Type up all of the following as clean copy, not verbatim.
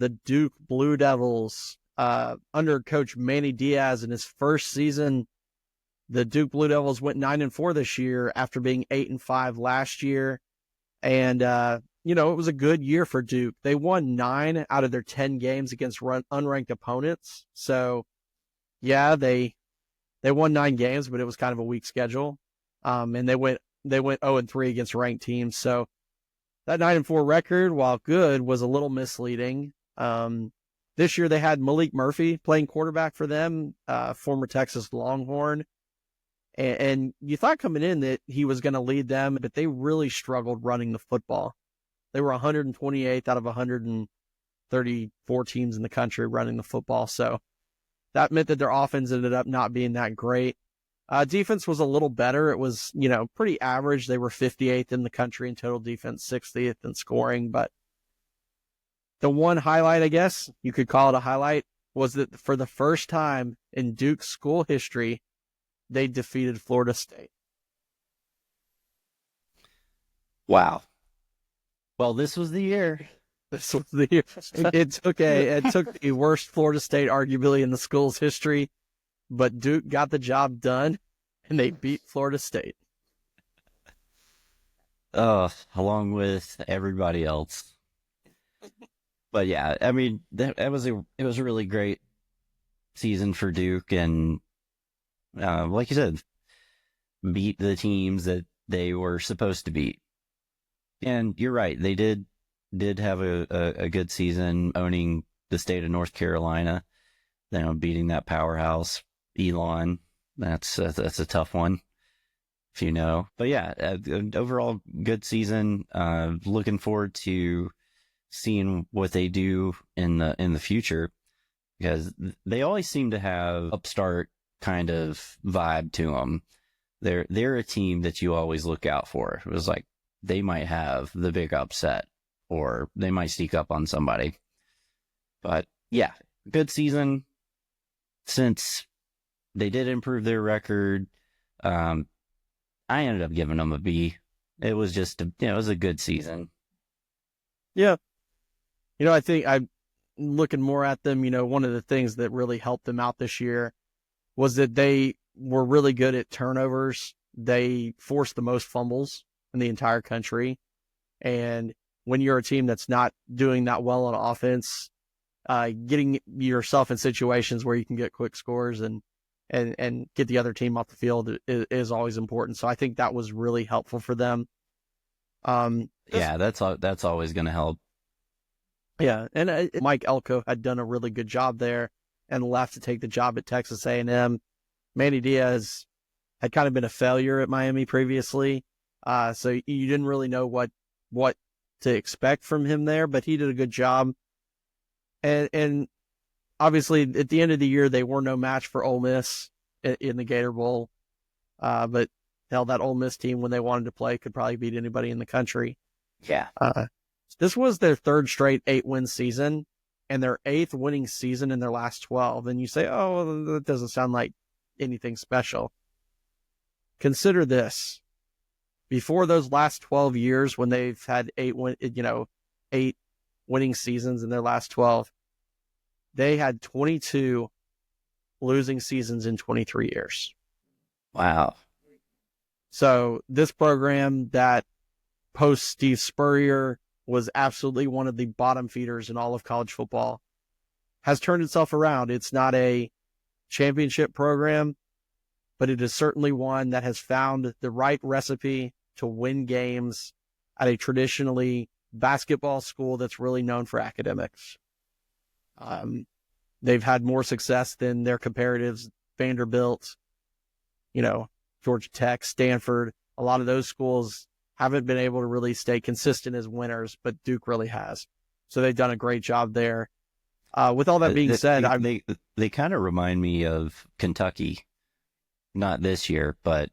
the Duke Blue Devils, under Coach Manny Diaz in his first season. The Duke Blue Devils went 9-4 this year after being 8-5 last year. And, it was a good year for Duke. They won 9 out of their 10 games against unranked opponents. So, yeah, they won 9 games, but it was kind of a weak schedule. And they went 0-3 against ranked teams. So that 9-4 record, while good, was a little misleading. This year they had Malik Murphy playing quarterback for them, former Texas Longhorn. And you thought coming in that he was going to lead them, but they really struggled running the football. They were 128th out of 134 teams in the country running the football. So that meant that their offense ended up not being that great. Defense was a little better. It was, pretty average. They were 58th in the country in total defense, 60th in scoring. But the one highlight, I guess you could call it a highlight, was that for the first time in Duke school history, they defeated Florida State. Wow. Well, this was the year. This was the year. It took the worst Florida State arguably in the school's history, but Duke got the job done, and they beat Florida State. Along with everybody else. But yeah, I mean, it was a really great season for Duke, and like you said, beat the teams that they were supposed to beat. And you're right, they did have a good season, owning the state of North Carolina, beating that powerhouse, Elon. That's a tough one, if you know. But yeah, overall good season. Looking forward to seeing what they do in the future, because they always seem to have upstart kind of vibe to them. They're a team that you always look out for. It was like they might have the big upset, or they might sneak up on somebody. But yeah, good season. Since they did improve their record, I ended up giving them a B. It was just it was a good season. Yeah. I think I'm looking more at them. One of the things that really helped them out this year was that they were really good at turnovers. They forced the most fumbles in the entire country. And when you're a team that's not doing that well on offense, getting yourself in situations where you can get quick scores and get the other team off the field is always important. So I think that was really helpful for them. Yeah, that's always going to help. Yeah, and Mike Elko had done a really good job there and left to take the job at Texas A&M. Manny Diaz had kind of been a failure at Miami previously, so you didn't really know what to expect from him there, but he did a good job. And obviously, at the end of the year, they were no match for Ole Miss in the Gator Bowl, but hell, that Ole Miss team, when they wanted to play, could probably beat anybody in the country. Yeah. This was their third straight 8-win season and their 8th winning season in their last 12. And you say, oh, that doesn't sound like anything special. Consider this. Before those last 12 years, when they've had 8 winning seasons in their last 12, they had 22 losing seasons in 23 years. Wow. So this program that post Steve Spurrier was absolutely one of the bottom feeders in all of college football has turned itself around. It's not a championship program, but it is certainly one that has found the right recipe to win games at a traditionally basketball school that's really known for academics. They've had more success than their comparatives, Vanderbilt, Georgia Tech, Stanford. A lot of those schools haven't been able to really stay consistent as winners, but Duke really has. So they've done a great job there. With all that being said, they kind of remind me of Kentucky, not this year, but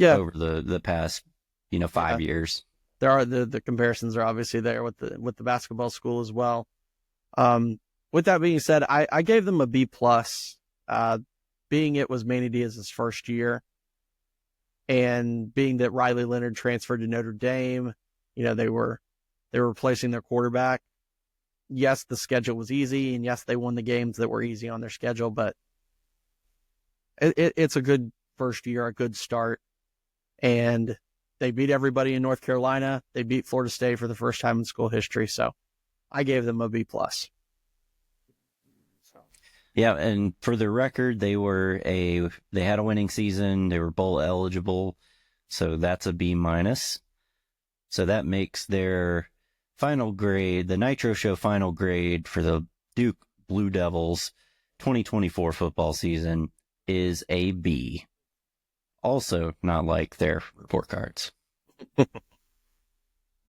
over the past 5 years. There are the comparisons are obviously there with the basketball school as well. With that being said, I gave them a B+, being it was Manny Diaz's first year. And being that Riley Leonard transferred to Notre Dame, they were replacing their quarterback. yes, the schedule was easy, and yes, they won the games that were easy on their schedule, but it's a good first year, a good start. And they beat everybody in North Carolina. They beat Florida State for the first time in school history. So I gave them a B+. Yeah, and for the record, they had a winning season. They were bowl eligible, so that's a B-. So that makes their final grade, the Nitro Show final grade for the Duke Blue Devils 2024 football season is a B. Also not like their report cards.